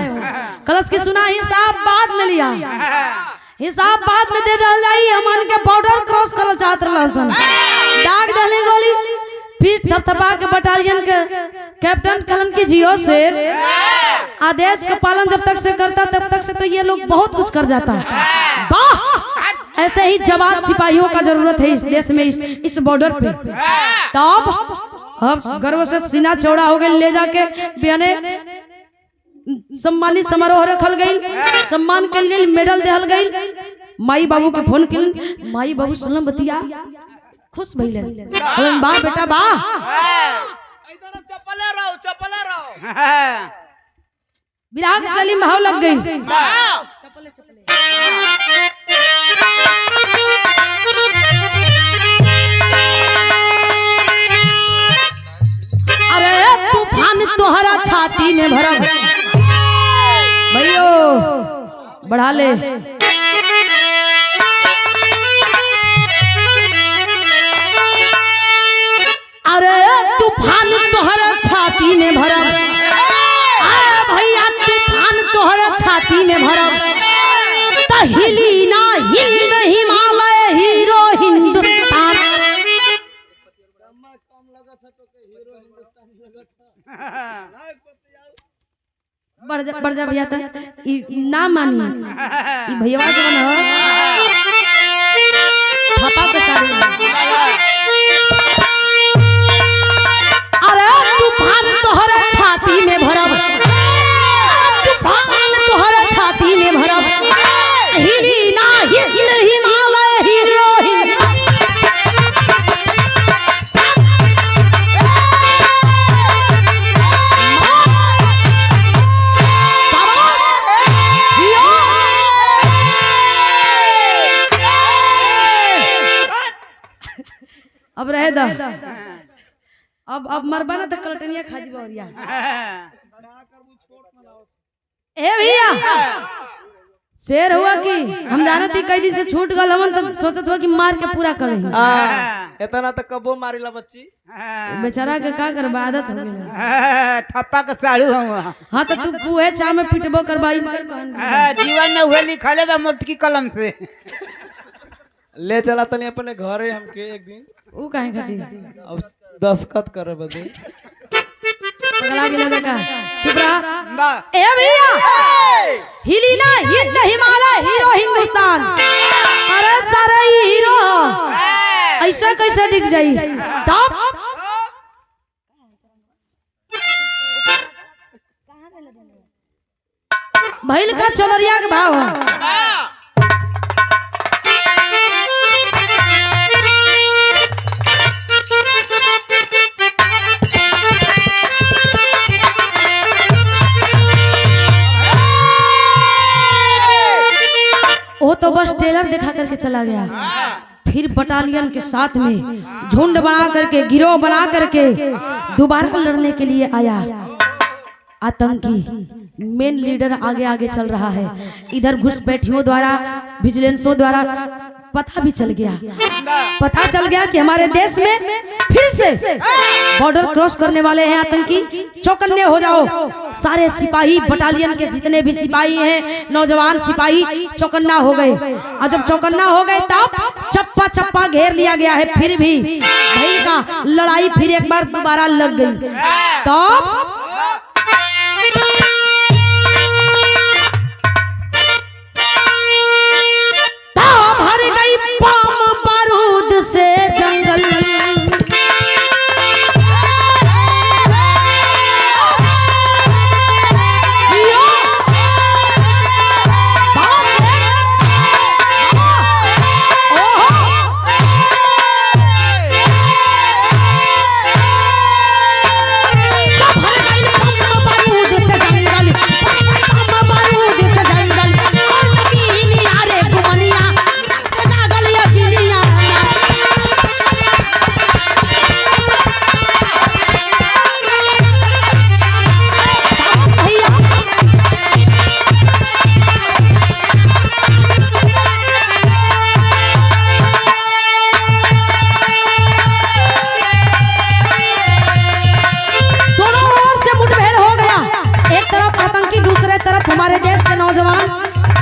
A: कलश की सुना हिसाब बाद में लिया। हिसाब बाद में दे दल जाई। हमन के बॉर्डर क्रॉस करल चाहत रहलन दाग दले गोली। फिर थपथपा के बटालियन के कैप्टन कलन की जियो से आदेश का पालन जब तक से करता तब तक से तो ये लोग बहुत कुछ कर जाता। वाह ऐसे ही जवान सिपाहियों का जरूरत है इस देश में इस बॉर्डर पे। तब अब गर्व से सीना चौड़ा हो गए। ले जाके बियाने सम्मानित समारोह रखल गई। सम्मान के लिए मेडल देहल गई। माई बाबू के फोन के माई बाबू सुनल बतिया खुश भइले। बोलन बा बेटा बा
C: इधर चपले रहो
A: विराग सलीम भाव लग गई। चपले चपले अरे तूफान तोहरा छाती में भरब भैयो बढ़ा ले। अरे तूफान तोहरा छाती में भरब भैया तूफान तोहरा छाती में भरब हिली ना हिंद हिमालय हीरो हिंदुस्तान। बढ़ जा भैया तो ना मानी भैया जवन हो पापा के सारे। अरे तूफान तोहरा छाती में भरब तूफान तोहरा छाती में भरब हिली ना हिंद हिमालय हीरो हिंद। अब रहे दा अब मरबा ना तो कलटनिया खा जी बौरिया ए भैया शेर हुआ कि हम जाना थी कई दिन से छूट गल हमन तब सोचत हुआ कि मार के पूरा करे
C: इतना तो कबो मारिला बच्ची
A: बेचारा के का करबा आदत हो गई
B: थप्पा के साड़ू हम
A: हां तो तू पूहे चा में पिटबो करबाई
B: जीवन में हुए लिखले बा मोटकी कलम से
C: ले चला तनी अपने घरे हमके एक दिन
A: ऊ काहे खाती
C: अब दस्खत करे बदे
A: पगला गेला का चुप रहा
B: बा
A: ए भैया हिली ना हिंद हिमालय हीरो हिंदुस्तान अरे सारा ही हीरो ऐसा कैसे दिख जाई तब भइल का चोलरिया के भाव वो तो बस टेलर दिखा करके चला गया फिर बटालियन के साथ में झुंड बना करके गिरोह बना करके दोबारा लड़ने के लिए आया आतंकी मेन लीडर आगे आगे चल रहा है इधर घुसपैठियों द्वारा विजिलेंसों द्वारा पता भी चल गया पता चल गया कि हमारे देश में फिर से बॉर्डर क्रॉस करने वाले हैं आतंकी चौकन्ने हो जाओ सारे सिपाही बटालियन के जितने भी सिपाही हैं नौजवान सिपाही चौकन्ना हो गए और जब चौकन्ना हो गए तब चप्पा चप्पा घेर लिया गया है फिर भी भाई का लड़ाई फिर एक बार दोबारा लग गई तब भर गई बम बारूद से जंगल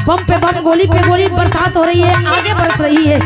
A: बम पे बम गोली पे गोली बरसात हो रही है आगे बरस रही है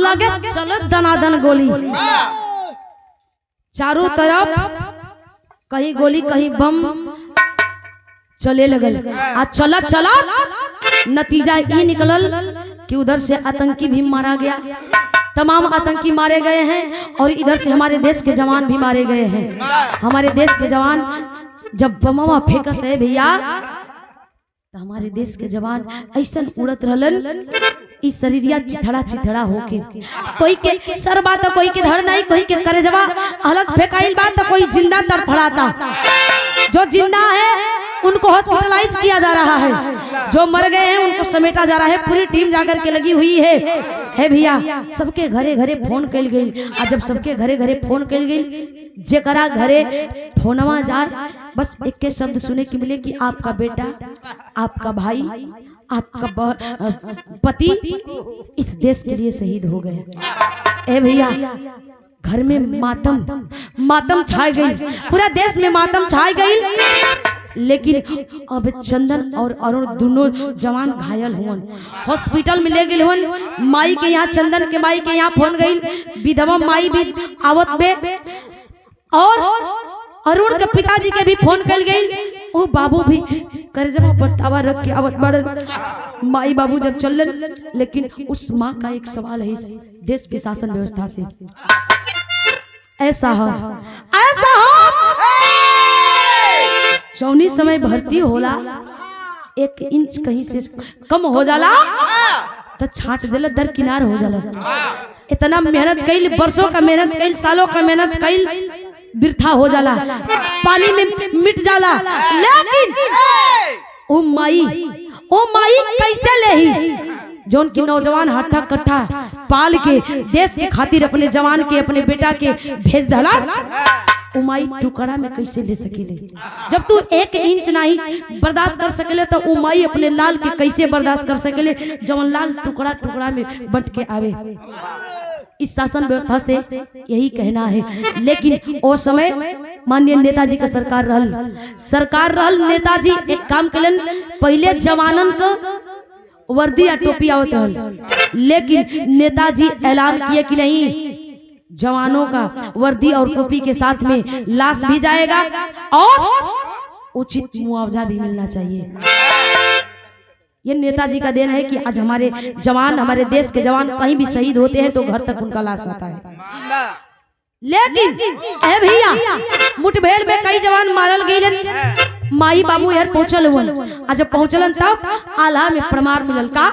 A: लगे चलत दनादन गोली चारों तरफ कहीं गोली कहीं बम चले लगल आ चलत चलत नतीजा ये निकलल कि उधर से आतंकी भी मारा गया तमाम आतंकी मारे गए हैं और इधर से हमारे देश के जवान भी मारे गए हैं हमारे देश के जवान जब बमवा फेंकस है भैया तो हमारे देश के जवान ऐसा उड़त रहलन इस शरीरिया चिथड़ा चिथड़ा होके कोई के सर बात तो कोई के धड़ नहीं कोई के करे जवा अलग फेंकाइल बात तो कोई जिंदा तड़फड़ाता जो जिंदा है उनको हॉस्पिटलाइज किया जा रहा है जो मर गए हैं उनको समेटा जा रहा है पूरी टीम जाकर के लगी हुई है भैया सबके घरे घरे फोन कल गई और जब सबके घरे घरे फोन कल गई जेकरा घरे फोनवा जाए बस एक के शब्द सुने की मिले कि आपका बेटा आपका भाई आपका पति इस देश के लिए शहीद हो गए। ए भैया घर में मातम छाई गई, पूरा देश में मातम छाई गई। लेकिन अब चंदन और अरुण दोनों जवान घायल हुवन, हॉस्पिटल में ले गए हुवन। माई के यहाँ, चंदन के माई के यहाँ फोन गई, विधवा माई भी आवत में, और अरुण के पिताजी के भी फोन कल गई। वो बाबू भी करजमा पर तावा रख के आवत बड़न। माई बाबू जब चलन, लेकिन उस माँ का एक सवाल है इस देश के शासन व्यवस्था से, ऐसा जौनी समय भर्ती होला 1 इंच कहीं से कम हो जाला तो छाट देला, दरकिनार हो जाला। इतना मेहनत कईल, वर्षों का मेहनत कईल, सालों का मेहनत कईल बिरथा हो जाला, पानी में मिट जाला। लेकिन ओ माई कैसे लेही जौन की नौजवान हट्ठा कट्ठा पाल के देश के खातिर अपने जवान के, अपने बेटा के भेज दलास, उमाई टुकड़ा में कैसे ले सकेले? जब तू 1 इंच नहीं बर्दाश्त कर सकेले तो उमाई अपने लाल के कैसे बर्दाश्त कर सकेले जवन लाल टुकड़ा टुकड़ा में बंट के आवे। इस शासन व्यवस्था से यही कहना है। लेकिन ओ समय माननीय नेताजी का सरकार रहल नेताजी एक काम कलन, पहले जवानन का वर्दी या टोपी आवत रहल, लेकिन नेताजी ऐलान किए कि नहीं, जवानों का वर्दी और टोपी के साथ में लाश भी जाएगा और उचित मुआवजा भी मिलना चाहिए। ये नेताजी का देन है कि आज हमारे जवान, हमारे देश के जवान कहीं भी शहीद होते हैं तो घर तक उनका लाश आता है। लेकिन ए भैया मुठभेड़ में कई जवान मारल गए, माई बाबू यार पहुंचल हुन, आज जब पहुंचलन तब आल्हा में प्रमाण मिलल का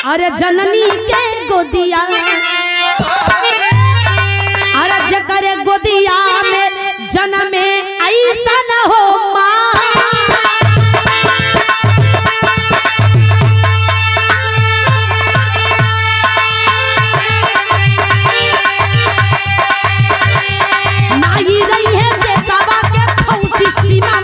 A: अरे जननी के गोदिया, अरे जकर गोदिया में जन्म ऐसा न हो माँ, माई रही है देशवा के फौजी सीमा।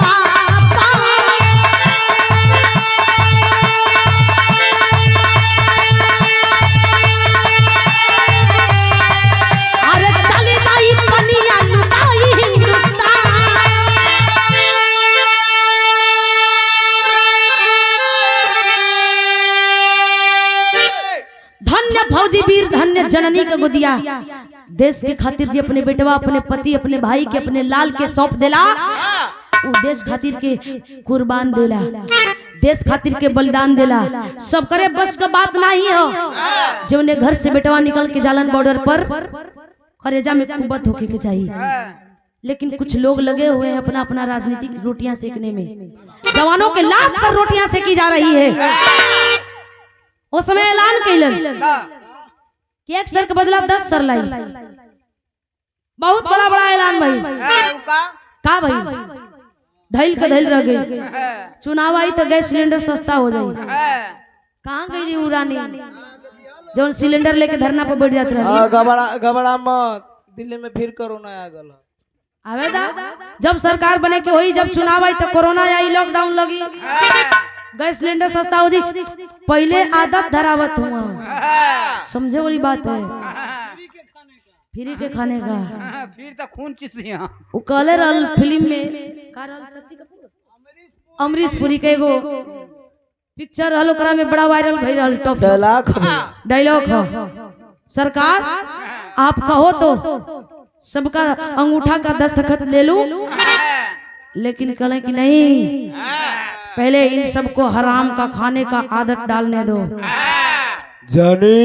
A: फौजी वीर धन्य जननी का गोदिया, देश के खातिर जी अपने बेटवा, अपने पति, अपने भाई के, अपने लाल के सौंप देला, वो देश खातिर के कुर्बान देला, देश खातिर के बलिदान देला। सब करे बस का बात नहीं हो, जो उन्हें घर से बेटवा निकल के जालन बॉर्डर पर, करेजा में कुबत होके के चाहिए। लेकिन कुछ लोग लगे हुए हैं अपना अपना राजनीतिक रोटियां सेकने में, जवानों के लाश पर रोटियां सेकी जा रही है। उस समय ऐलान कैलन कि 1 सर के बदला 10 सर लाई, बहुत बड़ा बड़ा ऐलान भाई का भाई, धैल के धैल रह गई, चुनाव आई तो गैस सिलेंडर सस्ता हो जाए। कहाँ गई उरानी जो सिलेंडर लेके धरना पर बैठ जाते रही,
C: गबड़ा मत, दिल्ली में फिर कोरोना आ गल
A: आवेदा। जब सरकार बने के होई, जब चुनाव आई तो कोरोना आई, लॉकडाउन लगी, गैस सिलेंडर सस्ता हो जी। पहले आदत धरावत हुआ, समझे वाली बात है, फ्री के खाने का,
B: फिर तो खून चिसिया
A: वो कहले रहल फिल्म में का रहल, शक्ति कपूर अमरीश पुरी के एगो पिक्चर रहल, ओकरा में बड़ा वायरल भई रहल, टॉप डायलॉग हो, सरकार आप कहो तो सबका अंगूठा का दस्तखत ले लूं, लेकिन कहले कि नहीं, पहले इन सबको हराम का खाने का आदत डालने दो।
C: जानी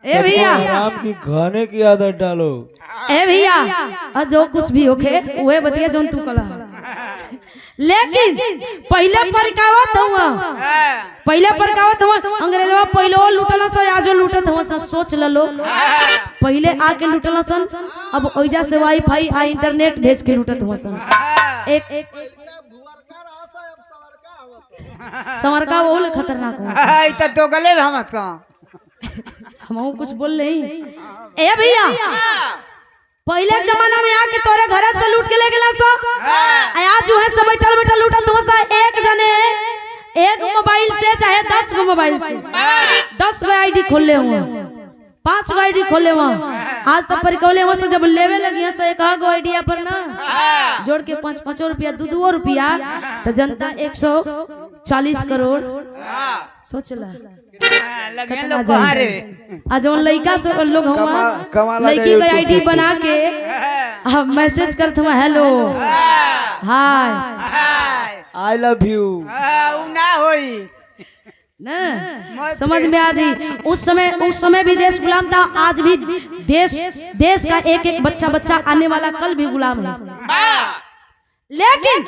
A: ए भैया
C: हराम की खाने की आदत डालो।
A: ए भैया जो कुछ भी होखे वह बतिया जोन तू कला, लेकिन पहले परकावत हुआ, पहले परकावत हुआ, अंग्रेजवा पहले लूटला सा, आजो लूटत हुआ सा। सोच लो, पहले आके लूटला सन, अब ओइजा से वाईफाई आ इंटरनेट भेज के लूटत हुआ सन। एक
C: भुवर का रहा सा अब सवर का हो
A: संवरका वो ले खतरनाक हो
B: ई तो तो गले हम सा
A: हम कुछ बोल नहीं ए भैया पहले के जमाना में आके तोरे घरे से लूट के ले गेला सो आज जो है सब बैठल बैठल लूटा तुम सा एक जने एक मोबाइल से चाहे 10 गो मोबाइल से 10 गो आईडी खोल ले हुआ 5 गो आईडी खोले वहाँ आज तक पर खोले वहाँ से जब लेवे लगी से एक गो आईडिया पर ना जोड़ के 5-5 रुपया 2 रुपया तो जनता 140 करोड़ सोचला
B: लगे लोग कहां रे
A: आज उन लड़का से लोग हुआ लड़की का आईडी बना के मैसेज करते हुआ hello hi
C: I love you
B: उ ना होई
A: ना समझ में आ जी उस समय भी देश गुलाम था आज भी देश का एक एक बच्चा आने वाला कल भी गुलाम है लेकिन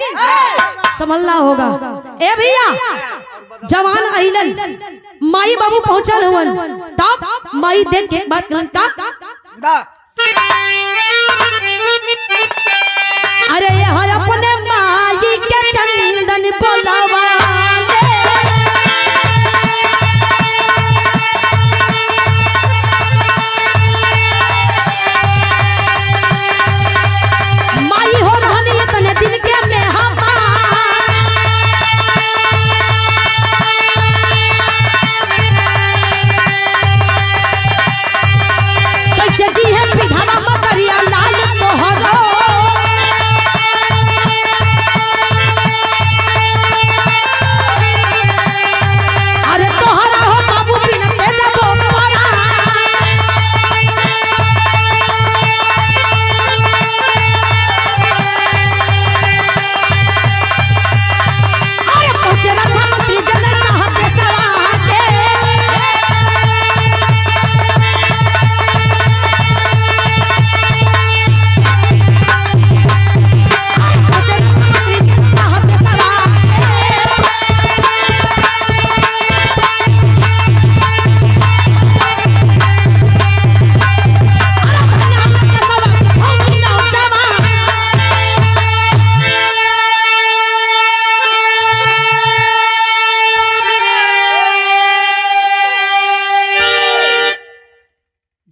A: संभलना होगा ए भैया जवान अहिलन माई बाबू पहुंचल हुवन तब माई देख के बात करन का अरे ये हर अपने माई के चंदन बोलावा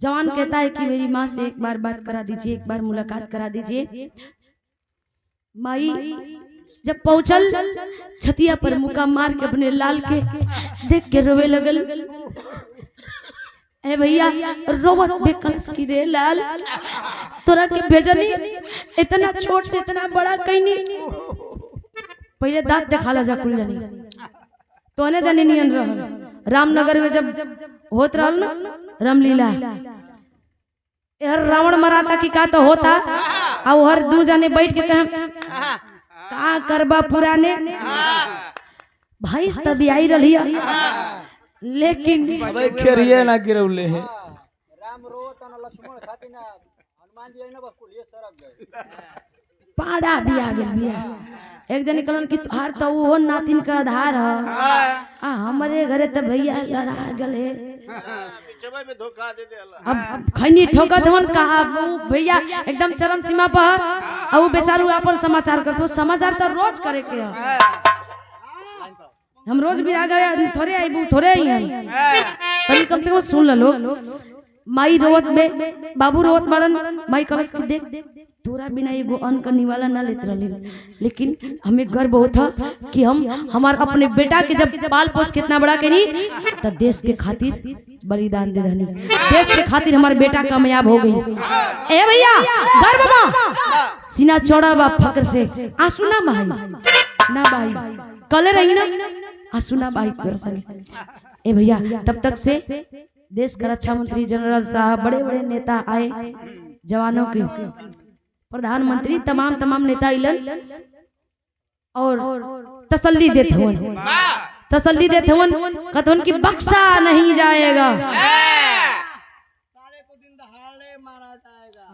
A: जवान कहता है कि मेरी माँ से एक बार बात करा दीजिए, एक बार मुलाकात करा दीजिए। माई जब पहुंचल छतिया पर मुका मार के अपने लाल के देख के रोवे लगल। ए भैया रोवत बेकलस की रे लाल, तोरा के भेजनी इतना छोट से इतना बड़ा कहीं पहले दांत दिखाला जा कुल जानी तो ने जाने नियन रहल। रामनगर में जब होत रहल ना रामलीला, यार रावण मराता की का तो होता और हर दू जाने बैठ के कहे का करबा पुराने भाई तभी आई रही, लेकिन
C: खेरिए ना गिरौले है।
B: राम रोत न लक्ष्मण खाती ना हनुमान जी ने बस कुलिए सरक गए।
A: पाड़ा भी आ गया बिया। एक जन कहलन कि तुहार तो वो नातिन का आधार है, हमारे घरे तो भैया लड़ा गले
C: में धोखा दे दे।
A: अब खैनी ठोकत हवन कहा वो भैया एकदम चरम सीमा पर और वो बेचारू अपन समाचार करते। समाचार तो रोज करे के है, हम रोज भी आ गए थोड़े आई थोड़े ही हैं, तभी कम से कम सुन लो। माई रोवत में बाबू रोवत बड़न। माई कलश की देख तोरा बिना एगो अन्न करने वाला ना लेत रही, लेकिन हमें गर्व होता कि हम हमार अपने बेटा के जब पाल पोस कितना बड़ा करी तो देश के खातिर बलिदान दे रहनी, देश के खातिर हमारे बेटा कामयाब हो गई। ए भैया गर्व बा, सीना चौड़ा बा फक्र से। आंसू ना भाई ना भाई कल रही ना आंसू ना भाई तोर संगे। ए भैया तब तक से देश का रक्षा मंत्री जनरल साहब, बड़े बड़े नेता आए, जवानों के प्रधानमंत्री तमाम नेता इलन और तसल्ली देते हुए कथन की बख्शा नहीं जाएगा,
C: सारे को दिन दहाड़े मारा जाएगा।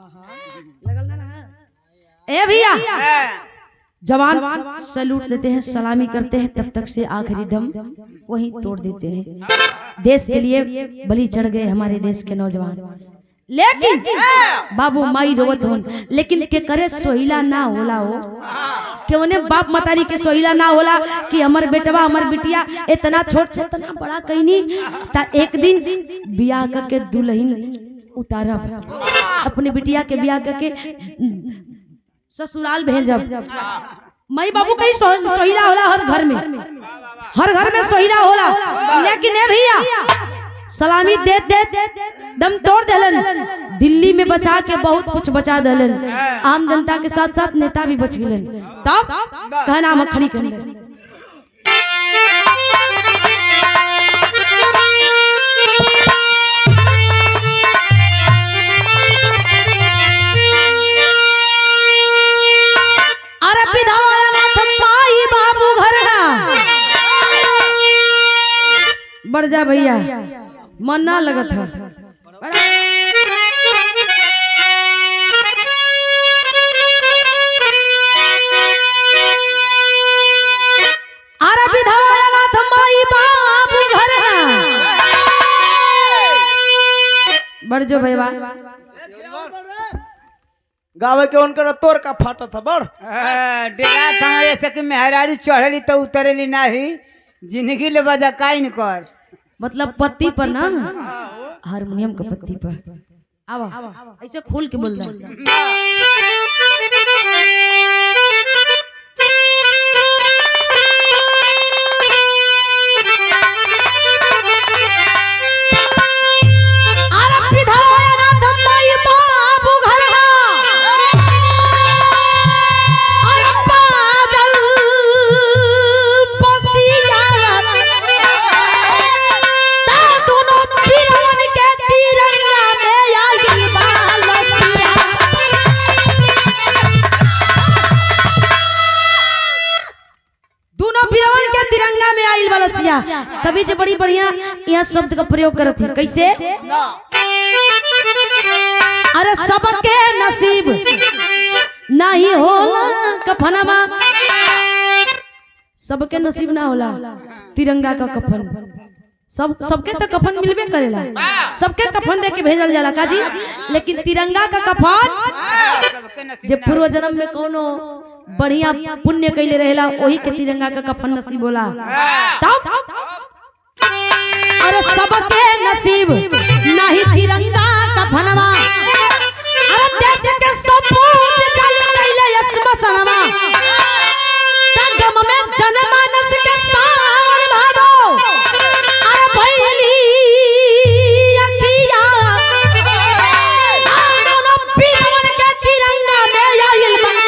A: ए भैया जवान सैल्यूट देते हैं, सलामी करते हैं, तब तक से आखिरी दम वहीं तोड़ देते हैं। देश के लिए बलि चढ़ गए हमारे देश के नौजवान, लेकिन बाबू माई रोवत होन, लेकिन के करे सोहिला ना होला हो, के उन्हें बाप मतारी के सोहिला ना होला कि हमर बेटवा हमर बिटिया इतना छोट से इतना बड़ा कईनी ता एक दिन बियाह करके दुल्हन उतारब, अपनी बिटिया के बियाह करके ससुराल भेजब। माई बाबू कहीं सोहिला होला हर घर में, हर घर में सोहिला होला, लेकिन ए भैया सलामी दे दे दम तोड़ देलन, दिल्ली में बचा के बहुत कुछ बचा देलन, आम जनता के साथ साथ नेता भी बच गए। तब कहना मखनी के अंदर अरे विधवा अनाथ माई बाबू घर ना बढ़ जा भैया, मन ना लगत है। अरे विधवा अनाथ माई बाबू घर ना बढ़ जो भैया,
C: गावे के उनकर तोर का फाटा था बड़
D: डेरा था ऐसे कि मेहरारी चढ़ली तो उतरेली नाही, जिंदगी ले बजा काई न कर,
A: मतलब पत्ती पर ना, हारमोनियम का पत्ती पर आवा ऐसे खोल के बोल दे। कभी जो बड़ी बढ़िया यह शब्द का प्रयोग करते हैं, कैसे? अरे सबके नसीब नहीं होला कफनमा, सबके नसीब ना होला तिरंगा का कफन, सबके तो कफन मिलबे करेला, सबके कफन दे के भेजल जाला काजी, लेकिन तिरंगा का कफन जे पूर्व जन्म में कोनो बढ़िया पुण्य कैले रहेला वही के तिरंगा का कफन नसीब होला। तब अरे सबके नसीब नहीं तिरंगा कफनवा, अरे देश के सपूत चल गइले स्मशानवा, तगम में जनमानस के सावन भादो, अरे भइली अखिया दोनों पीरवन के तिरंगा में आइल बा।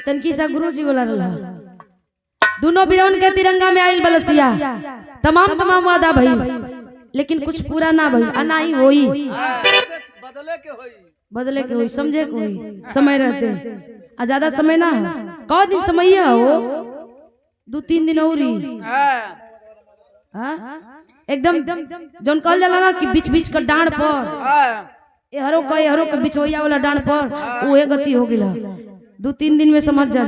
A: तनकी सा गुरुजी बोला रहा, दोनों वीरवन के तिरंगा में आइल बलसिया, तमाम वादा भई, लेकिन कुछ पूरा ना भई, आ नहीं होई, बदले के होई, समझे के होई, समय रहते आ ज्यादा समय ना है, कौ दिन समय हो 2-3 दिन औरी, एकदम जौन कहल जाला ना कि बीच का डांड पर एहरो के बिछोइया वाला डांड पर उहे गति हो गेला, 2-3 दिन में समझ जा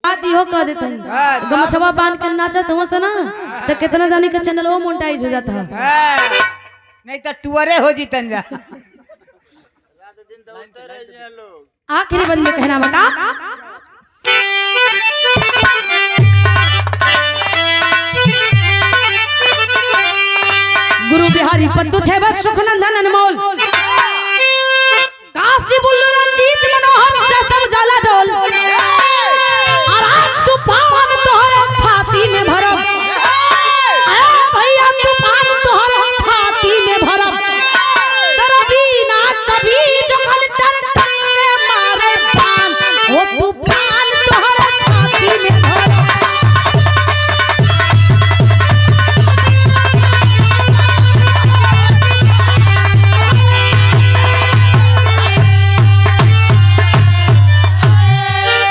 A: बात हो कह देते हैं। गमछवा बांध कर नाचत हो से ना तो कितना जाने का चैनल वो मोनेटाइज हो जाता है,
D: नहीं तो टुअरे हो जीतन जा।
A: आखिरी बंद में कहना बता, गुरु बिहारी पत्तू छे बस सुख नंदन अनमोल